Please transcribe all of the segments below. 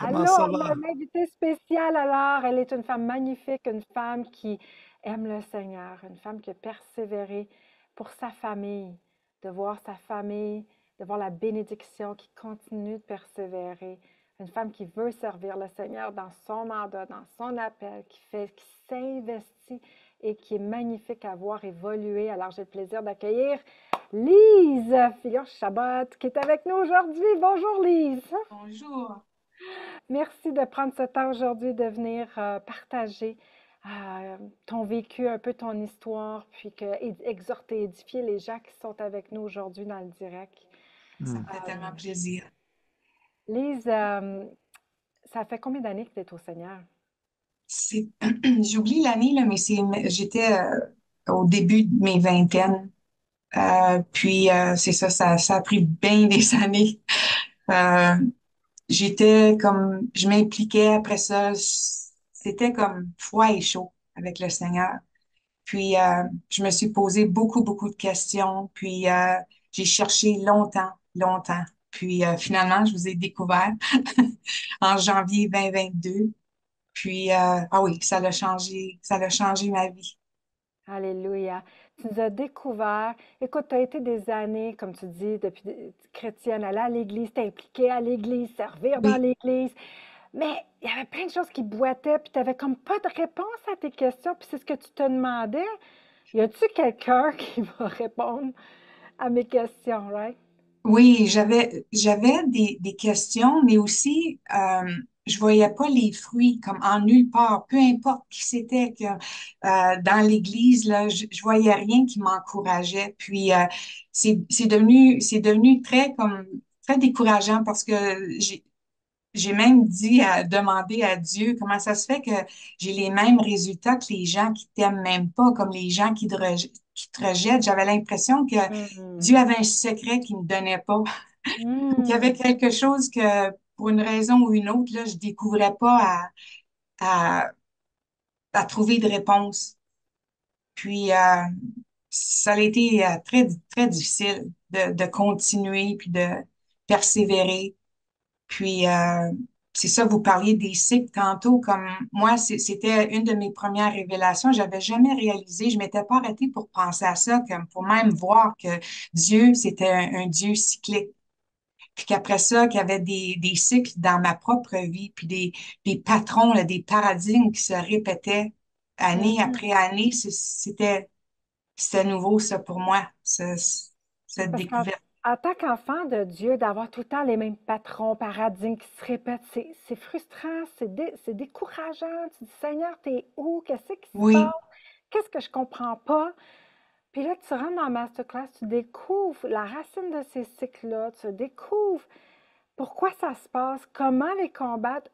Comment Allô, ça on a va? une invitée spéciale alors. Elle est une femme magnifique, une femme qui aime le Seigneur, une femme qui a persévéré pour sa famille, de voir la bénédiction qui continue de persévérer. Une femme qui veut servir le Seigneur dans son mandat, dans son appel, qui s'investit et qui est magnifique à voir évoluer. Alors j'ai le plaisir d'accueillir Lise Fillon-Chabot qui est avec nous aujourd'hui. Bonjour Lise. Bonjour. Merci de prendre ce temps aujourd'hui de venir partager ton vécu, un peu ton histoire, puis exhorter, édifier les gens qui sont avec nous aujourd'hui dans le direct. Ça Hmm. me fait Euh, tellement plaisir. Lise, ça fait combien d'années que tu es au Seigneur? C'est, j'oublie l'année, là, mais j'étais au début de mes vingtaines. C'est ça, ça a pris bien des années. Euh, je m'impliquais après ça, c'était comme froid et chaud avec le Seigneur. Je me suis posé beaucoup de questions. J'ai cherché longtemps. Finalement, je vous ai découvert en janvier 2022. Ah oui, ça a changé ma vie. Alléluia. Tu nous as découvert. Écoute, tu as été des années, comme tu dis, chrétienne, aller à l'église, t'impliquer à l'église, servir dans Oui, l'église. Mais il y avait plein de choses qui boitaient, puis tu n'avais comme pas de réponse à tes questions, puis c'est ce que tu te demandais. Y a-tu quelqu'un qui va répondre à mes questions, right? oui, j'avais des questions, mais aussi, je voyais pas les fruits comme en nulle part, peu importe qui c'était que dans l'église là, je voyais rien qui m'encourageait. C'est devenu très décourageant parce que j'ai même demandé à Dieu comment ça se fait que j'ai les mêmes résultats que les gens qui t'aiment même pas, comme les gens qui te rejettent. J'avais l'impression que Dieu Hmm. avait un secret qu'il me donnait pas. Qu'il y avait Hmm. quelque chose que, pour une raison ou une autre, là, je découvrais pas à, à trouver de réponse. Puis, euh, Ça a été très difficile de continuer puis de persévérer. Puis, euh, c'est ça, vous parliez des cycles tantôt, comme moi, c'était une de mes premières révélations. J'avais jamais réalisé, je m'étais pas arrêtée pour penser à ça, comme pour même voir que Dieu, c'était un Dieu cyclique. Puis qu'après ça, qu'il y avait des cycles dans ma propre vie, des patrons, là, des paradigmes qui se répétaient année Mhm. après année. C'était nouveau, ça, pour moi, cette Parce qu'en découverte. en tant qu'enfant de Dieu, d'avoir tout le temps les mêmes patrons, paradigmes qui se répètent, c'est frustrant, c'est décourageant. Tu dis, Seigneur, t'es où? Qu'est-ce qui se passe? Oui, Qu'est-ce que je comprends pas? Puis là, tu rentres dans la masterclass, tu découvres la racine de ces cycles-là, tu découvres pourquoi ça se passe, comment les combattre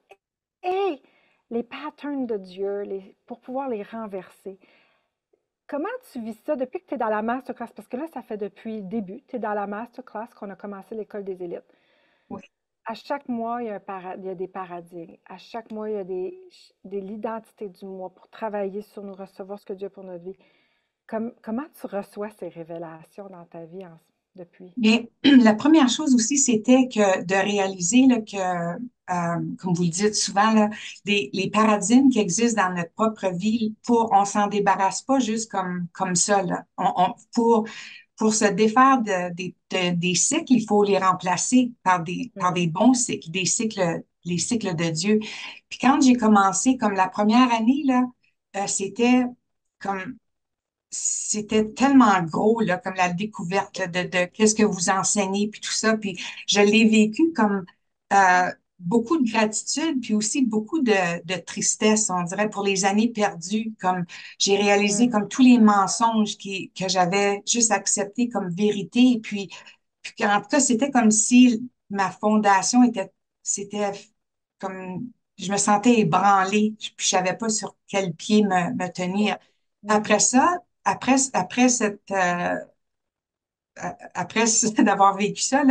et les patterns de Dieu pour pouvoir les renverser. Comment tu vis ça depuis que tu es dans la masterclass? Parce que là, ça fait depuis le début, tu es dans la masterclass qu'on a commencé l'école des élites. oui. À chaque mois, il y a des paradigmes. À chaque mois, il y a l'identité du mois pour travailler sur nous, recevoir ce que Dieu a pour notre vie. Comment tu reçois ces révélations dans ta vie depuis? Mais la première chose aussi, c'était que de réaliser là, comme vous le dites souvent, là, les paradigmes qui existent dans notre propre vie, on s'en débarrasse pas juste comme ça. Là. Pour se défaire des cycles, il faut les remplacer par des Mm. bons cycles, les cycles de Dieu. Puis quand j'ai commencé, comme la première année, là, c'était comme c'était tellement gros, là, comme la découverte là, de qu'est-ce que vous enseignez, puis tout ça. Puis je l'ai vécu comme euh, beaucoup de gratitude, puis aussi beaucoup de tristesse, on dirait, pour les années perdues. Comme j'ai réalisé Mhm. comme tous les mensonges que j'avais juste acceptés comme vérité. En tout cas, c'était comme si ma fondation c'était comme, je me sentais ébranlée, puis je savais pas sur quel pied me tenir. Après Mhm. ça, après d'avoir vécu ça,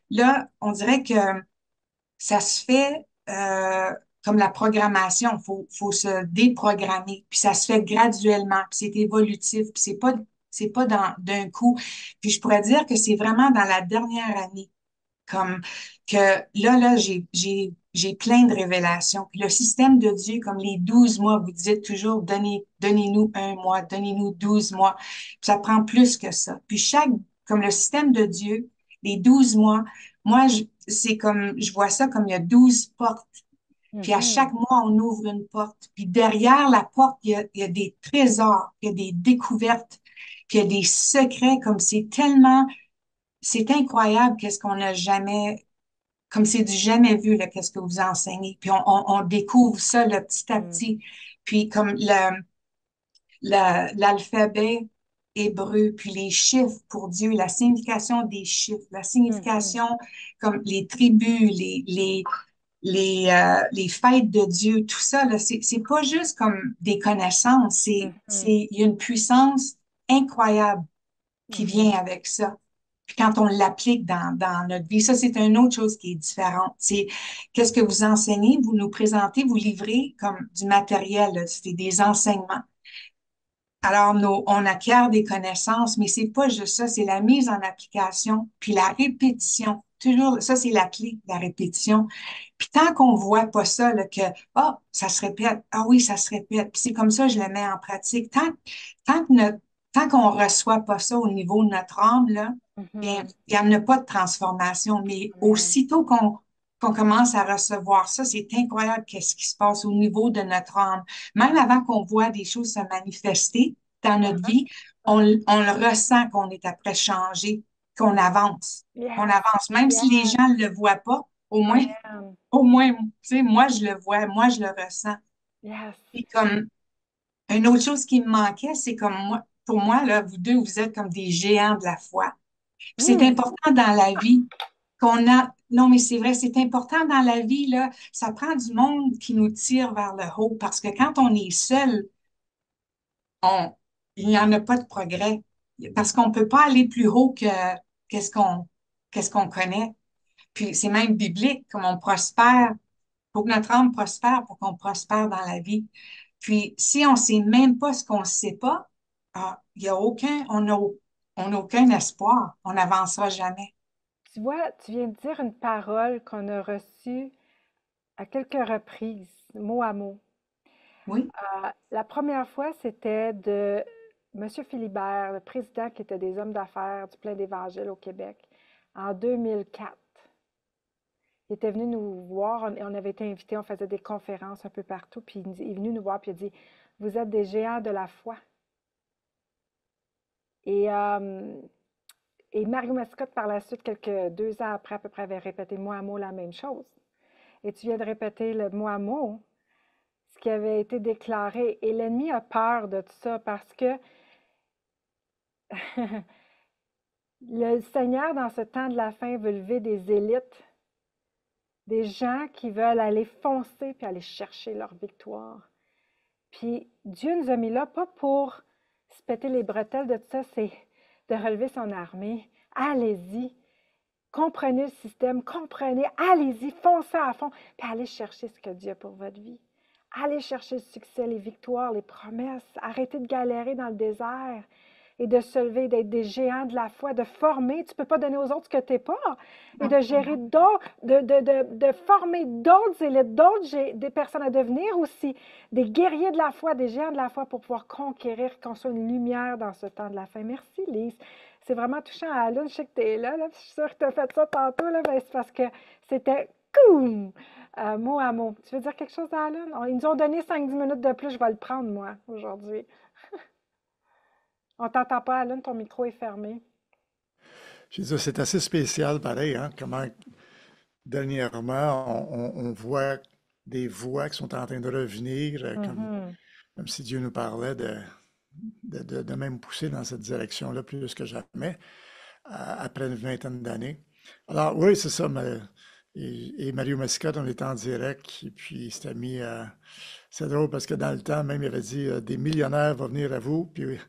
là, on dirait que ça se fait comme la programmation. Faut se déprogrammer. Puis ça se fait graduellement. Puis c'est évolutif. Puis c'est pas d'un coup. Puis je pourrais dire que c'est vraiment dans la dernière année. Comme que là, j'ai plein de révélations. Puis le système de Dieu, comme les 12 mois, vous dites toujours, donnez-nous un mois, donnez-nous 12 mois. Puis ça prend plus que ça. Puis comme le système de Dieu, les 12 mois, moi, c'est comme, je vois ça comme il y a 12 portes. Puis à chaque Mhm. mois, on ouvre une porte. Puis derrière la porte, il y a des trésors, il y a des découvertes, puis il y a des secrets, comme c'est incroyable qu'est-ce qu'on n'a jamais, comme c'est du jamais vu, là, qu'est-ce que vous enseignez. Puis on découvre ça, là, petit à Mhm. petit. Puis comme l'alphabet hébreu, puis les chiffres pour Dieu, la signification des chiffres, la Mhm. signification comme les tribus, les fêtes de Dieu, tout ça, là, c'est pas juste comme des connaissances, Mhm. il y a une puissance incroyable qui vient Mhm. avec ça. Puis quand on l'applique dans notre vie, ça, c'est une autre chose qui est différente. C'est qu'est-ce que vous enseignez, vous nous présentez, vous livrez comme du matériel, là, c'est des enseignements. Alors, on acquiert des connaissances, mais c'est pas juste ça, c'est la mise en application, puis la répétition. Toujours, ça, c'est la clé, la répétition. Puis tant qu'on voit pas ça, là, que, ah, ça se répète, ah oui, ça se répète, puis c'est comme ça, je le mets en pratique. Tant que notre, tant qu'on reçoit pas ça au niveau de notre âme, là, bien, Mhm. il n'y en a pas de transformation. Mais Amen. aussitôt qu'on commence à recevoir ça, c'est incroyable qu'est-ce qui se passe au niveau de notre âme. Même avant qu'on voit des choses se manifester dans notre Uh-huh. vie, Uh-huh. on le ressent qu'on est après changé, qu'on avance, qu'on Yes. avance. Même si les Yes. gens ne le voient pas, Amen. au moins, tu sais, moi, je le vois, moi, je le ressens. Yes. Et comme, une autre chose qui me manquait, c'est comme moi, pour moi, là, vous deux, vous êtes comme des géants de la foi. Puis c'est Hmm. important dans la vie qu'on a, non, mais c'est vrai, c'est important dans la vie, là, ça prend du monde qui nous tire vers le haut parce que quand on est seul, on, il n'y en a pas de progrès parce qu'on peut pas aller plus haut que qu'est-ce qu'on qu'est-ce qu'on connaît. Puis c'est même biblique, comme on prospère, pour que notre âme prospère, pour qu'on prospère dans la vie. Puis si on sait même pas ce qu'on sait pas, il y a aucun, on n'a aucun espoir, on n'avancera jamais. Tu vois, tu viens de dire une parole qu'on a reçue à quelques reprises, mot à mot. Oui, La première fois, c'était de Monsieur Philibert, le président qui était des hommes d'affaires du Plein d'Évangile au Québec, en 2004. Il était venu nous voir, on avait été invités, on faisait des conférences un peu partout, puis il est venu nous voir, puis il a dit, vous êtes des géants de la foi. Et, euh, et Mario Mascotte, par la suite, quelques 2 ans après, à peu près, avait répété mot à mot la même chose. Et tu viens de répéter le mot à mot, ce qui avait été déclaré. Et l'ennemi a peur de tout ça parce que le Seigneur, dans ce temps de la fin, veut lever des élites, des gens qui veulent aller foncer puis aller chercher leur victoire. Puis Dieu nous a mis là, pas pour se péter les bretelles de tout ça, c'est de relever son armée. Allez-y, comprenez le système, comprenez, allez-y, foncez à fond, puis allez chercher ce que Dieu a pour votre vie. Allez chercher le succès, les victoires, les promesses. Arrêtez de galérer dans le désert et de se lever, d'être des géants de la foi, de former. Tu ne peux pas donner aux autres ce que tu n'es pas. Et de gérer d'autres, de former d'autres élites, des personnes à devenir aussi des guerriers de la foi, des géants de la foi pour pouvoir conquérir, qu'on soit une lumière dans ce temps de la fin. Merci, Lise. C'est vraiment touchant à Alun. Je sais que tu es là, là. Je suis sûre que tu as fait ça tantôt, là, mais c'est parce que c'était cool, mot à mot. Tu veux dire quelque chose à Alun? Ils nous ont donné 5-10 minutes de plus. Je vais le prendre, moi, aujourd'hui. On t'entend pas, Alun, ton micro est fermé. Je veux dire, c'est assez spécial, pareil, hein, comment dernièrement on voit des voix qui sont en train de revenir, Mhm. comme si Dieu nous parlait de même pousser dans cette direction-là plus que jamais, après une vingtaine d'années. Alors oui, c'est ça. Et Mario Mascotte, on était en direct, et puis il s'était mis à... C'est drôle parce que dans le temps, même, il avait dit des millionnaires vont venir à vous, puis,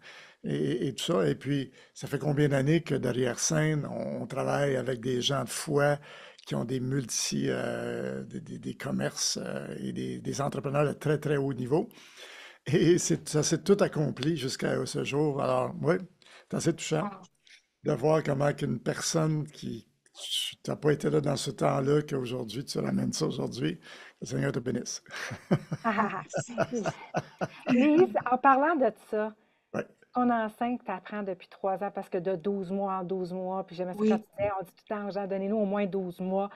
et tout ça. Et puis, ça fait combien d'années que derrière scène, on travaille avec des gens de foi qui ont des des commerces et des entrepreneurs de très, très haut niveau. Et ça s'est tout accompli jusqu'à ce jour. Alors, oui, c'est assez touchant wow. de voir comment qu'une personne Tu n'as pas été là dans ce temps-là qu'aujourd'hui, tu ramènes ça aujourd'hui. Que le Seigneur te bénisse. Ah, ah, ah. Lise, en parlant de ça, Ouais, ton enceinte t'apprend depuis 3 ans parce que de 12 mois en 12 mois, puis j'aimais ça quand Oui, tu disais, on dit tout le temps aux gens, donnez-nous au moins 12 mois,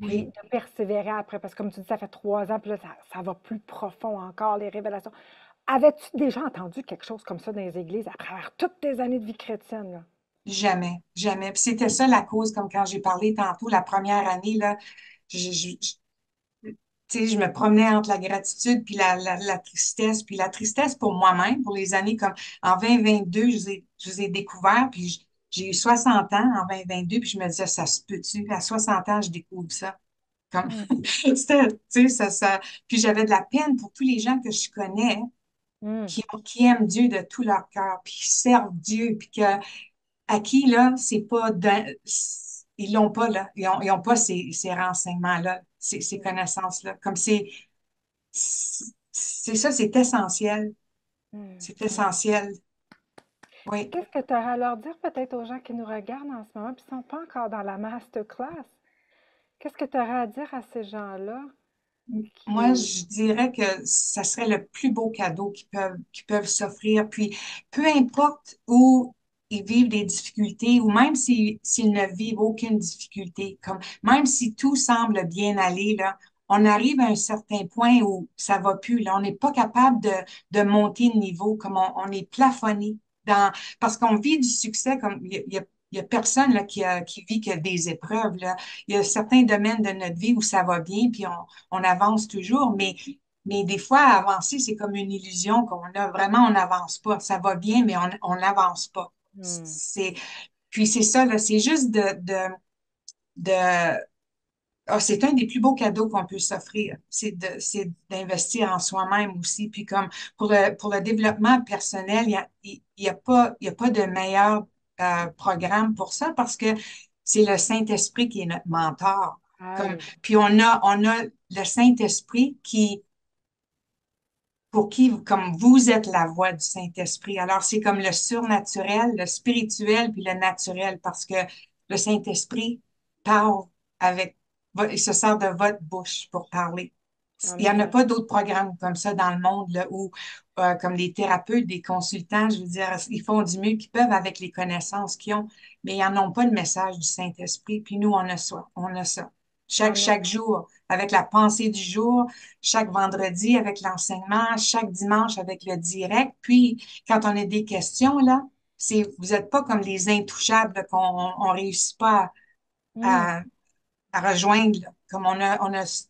puis oui. de persévérer après, parce que comme tu dis, ça fait 3 ans, puis là, ça va plus profond encore, les révélations. Avais-tu déjà entendu quelque chose comme ça dans les églises après avoir toutes tes années de vie chrétienne, là? Jamais, jamais. Puis c'était ça la cause, comme quand j'ai parlé tantôt, la première année, là, tu sais, je me promenais entre la gratitude puis la tristesse. Puis la tristesse pour moi-même, pour les années comme en 2022, je les ai découverts. Puis j'ai eu 60 ans en 2022, puis je me disais, ça se peut-tu? À 60 ans, je découvre ça. Comme, Mm. c'était, tu sais, ça. Puis j'avais de la peine pour tous les gens que je connais Mm. qui aiment Dieu de tout leur cœur, puis qui servent Dieu, puis que à qui, là, c'est pas ils l'ont pas, là. Ils ont pas ces renseignements-là, ces connaissances-là. Comme c'est ça, c'est essentiel. Mm. C'est essentiel. Puis Oui. qu'est-ce que tu auras à leur dire peut-être aux gens qui nous regardent en ce moment puis qui ne sont pas encore dans la masterclass? Qu'est-ce que tu auras à dire à ces gens-là Moi, qui... je dirais que ça serait le plus beau cadeau qu'ils peuvent s'offrir. Puis, peu importe où ils vivent des difficultés, ou même s'ils ne vivent aucune difficulté, comme même si tout semble bien aller, là, on arrive à un certain point où ça va plus. Là, on n'est pas capable de monter de niveau, comme on est plafonné dans, parce qu'on vit du succès, comme il y a personne là, qui vit que des épreuves. Là. Il y a certains domaines de notre vie où ça va bien, puis on avance toujours, mais des fois, avancer, c'est comme une illusion qu'on a. Vraiment, on n'avance pas. Ça va bien, mais on n'avance pas. Hmm. Puis c'est ça, là, c'est juste de c'est un des plus beaux cadeaux qu'on peut s'offrir. C'est d'investir en soi-même aussi. Puis comme pour le développement personnel, il y a pas de meilleur programme pour ça parce que c'est le Saint-Esprit qui est notre mentor. Comme, Allez. puis on a le Saint-Esprit pour qui, comme vous êtes la voix du Saint-Esprit. Alors, c'est comme le surnaturel, le spirituel, puis le naturel, parce que le Saint-Esprit parle avec, il se sert de votre bouche pour parler. Il n'y en a Amen. pas d'autres programmes comme ça dans le monde, là, où, comme les thérapeutes, des consultants, je veux dire, ils font du mieux qu'ils peuvent avec les connaissances qu'ils ont, mais ils n'en ont pas le message du Saint-Esprit. Puis nous, on a ça. On a ça. Amen. Chaque jour, avec la pensée du jour, chaque vendredi avec l'enseignement, chaque dimanche avec le direct. Puis, quand on a des questions, là, vous n'êtes pas comme les intouchables là, qu'on on réussit pas Hmm. à, à rejoindre. Là. Comme on a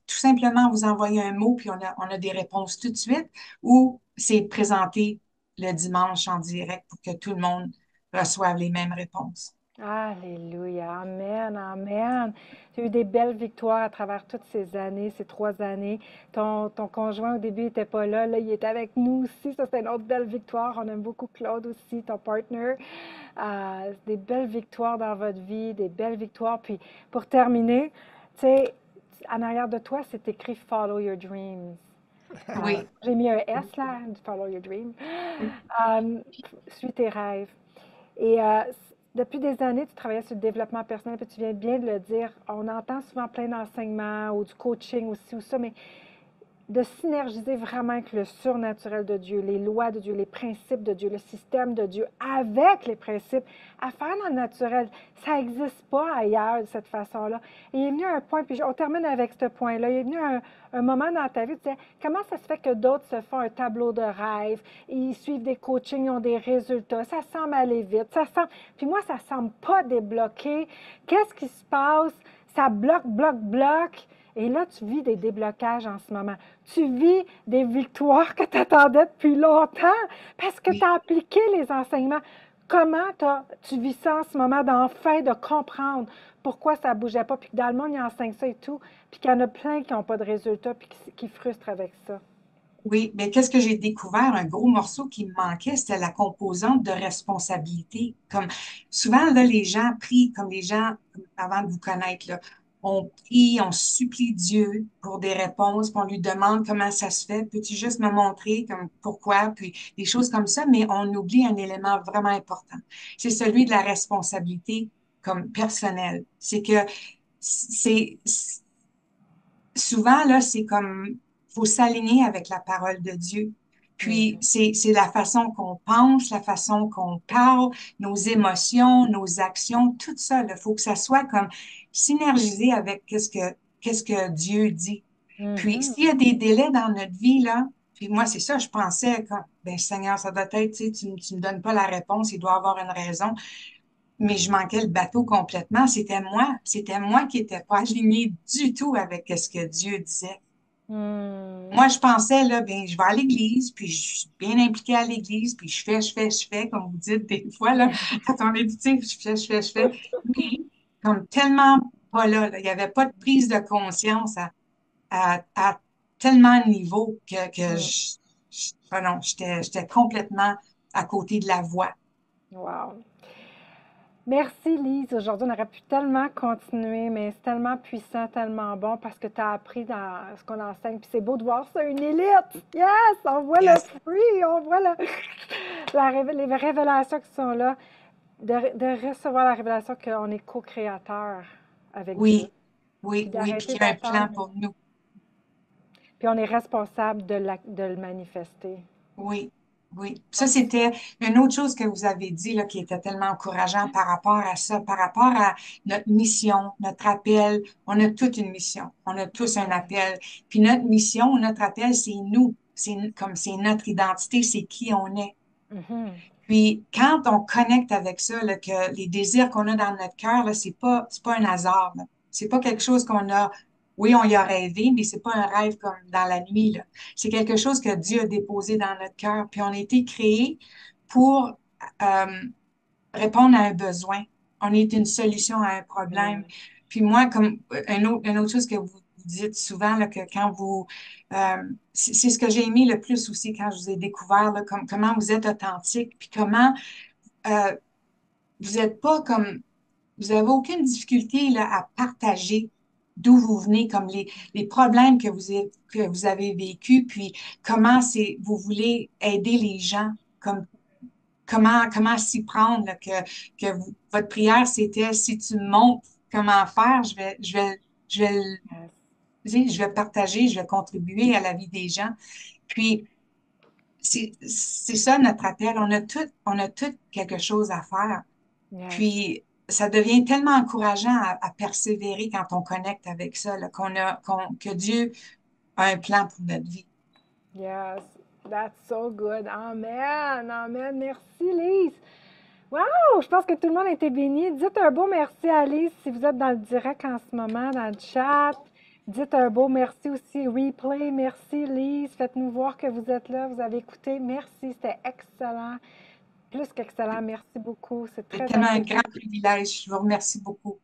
tout simplement vous envoyer un mot, puis on a des réponses tout de suite, ou c'est présenté le dimanche en direct pour que tout le monde reçoive les mêmes réponses. Alléluia. Amen. Amen. Tu as eu des belles victoires à travers toutes ces années, ces 3 années. Ton conjoint, au début, n'était pas là. Là, il est avec nous aussi. Ça, c'est une autre belle victoire. On aime beaucoup Claude aussi, ton partner. Des belles victoires dans votre vie, des belles victoires. Puis, pour terminer, tu sais, en arrière de toi, c'est écrit Follow Your Dreams. Oui, J'ai mis un S là, Follow Your Dream. Euh, suis tes rêves. Et depuis des années, tu travaillais sur le développement personnel, puis tu viens bien de le dire. On entend souvent plein d'enseignements ou du coaching aussi ou ça, mais de synergiser vraiment avec le surnaturel de Dieu, les lois de Dieu, les principes de Dieu, le système de Dieu, avec les principes, à faire dans le naturel. Ça n'existe pas ailleurs de cette façon-là. Et il est venu un point, puis on termine avec ce point-là, il est venu un moment dans ta vie où tu disais, comment ça se fait que d'autres se font un tableau de rêve, ils suivent des coachings, ils ont des résultats, ça semble aller vite, ça semble... Puis moi, ça semble pas débloquer. Qu'est-ce qui se passe? Ça bloque, bloque, bloque. Et là, tu vis des déblocages en ce moment. Tu vis des victoires que tu attendais depuis longtemps parce que tu oui. as appliqué les enseignements. Comment tu vis ça en ce moment, d'enfin de comprendre pourquoi ça ne bougeait pas, puis que dans le monde, ils enseignent ça et tout, puis qu'il y en a plein qui n'ont pas de résultats, puis qui frustrent avec ça. Oui, mais qu'est-ce que j'ai découvert? Un gros morceau qui me manquait, c'était la composante de responsabilité. Comme souvent, là, les gens prient, comme les gens, avant de vous connaître, là, on prie, on supplie Dieu pour des réponses, puis on lui demande comment ça se fait. Peux-tu juste me montrer comme pourquoi, puis des choses comme ça, mais on oublie un élément vraiment important. C'est celui de la responsabilité comme personnel. C'est que c'est souvent, là, c'est comme, faut s'aligner avec la parole de Dieu. Puis, Mhm. c'est la façon qu'on pense, la façon qu'on parle, nos émotions, nos actions, tout ça, il faut que ça soit comme synergisé avec qu'est-ce que Dieu dit. Puis, Mhm. s'il y a des délais dans notre vie, là, puis moi, c'est ça, je pensais, quand, ben, Seigneur, ça doit être, tu sais, tu me donnes pas la réponse, il doit avoir une raison, mais je manquais le bateau complètement. C'était moi qui n'étais pas alignée du tout avec ce que Dieu disait. Hmm. Moi, je pensais, là, ben, je vais à l'église, puis je suis bien impliquée à l'église, puis je fais, comme vous dites des fois, là, quand on est dit, je fais, mais comme tellement pas là, là. Il n'y avait pas de prise de conscience à tellement de niveaux que Hmm. ah non, j'étais complètement à côté de la voie. Wow. Merci Lise. Aujourd'hui, on aurait pu tellement continuer, mais c'est tellement puissant, tellement bon parce que tu as appris dans ce qu'on enseigne. Puis c'est beau de voir ça, une élite. Yes! On voit le Yes. fruit, on voit les révélations qui sont là. De recevoir la révélation qu'on est co-créateur avec Dieu. Oui, oui, Puis oui, puis d'arrêter qu'il y a un plan d'attendre. pour nous. Puis on est responsable de le manifester. Oui, oui. Ça, Ah, c'était une autre chose que vous avez dit là, qui était tellement encourageant par rapport à ça, par rapport à notre mission, notre appel. On a toute une mission. On a tous un appel. Puis notre mission, notre appel, c'est nous. Comme c'est notre identité, c'est qui on est. mhm. Puis quand on connecte avec ça, là, que les désirs qu'on a dans notre cœur, là, c'est pas un hasard, là. C'est pas quelque chose qu'on a, oui, on y a rêvé, mais c'est pas un rêve comme dans la nuit, là. C'est quelque chose que Dieu a déposé dans notre cœur. Puis on a été créés pour euh, répondre à un besoin. On est une solution à un problème. Mhm. Puis moi, comme une autre chose que vous dites souvent, là, que quand vous... c'est ce que j'ai aimé le plus aussi quand je vous ai découvert, là, comment vous êtes authentique, puis comment euh, vous n'êtes pas comme... Vous n'avez aucune difficulté là, à partager d'où vous venez, comme les problèmes que vous avez vécus, puis comment vous voulez aider les gens, comme comment s'y prendre, là, votre prière, c'était si tu me montres comment faire, je vais, Yes. je vais partager, je vais contribuer à la vie des gens. Puis, c'est ça notre appel. On a tout quelque chose à faire. Yes. Puis, ça devient tellement encourageant à persévérer quand on connecte avec ça, là, que Dieu a un plan pour notre vie. Yes. That's so good. Amen. Amen. Merci, Lise. Wow! Je pense que tout le monde a été béni. Dites un beau merci à Lise si vous êtes dans le direct en ce moment, dans le chat. Dites un beau merci aussi. Replay. Merci, Lise. Faites-nous voir que vous êtes là. Vous avez écouté. Merci. C'était excellent. Plus qu'excellent. Merci beaucoup. C'est C'est très tellement un apprécié. grand privilège. Je vous remercie beaucoup.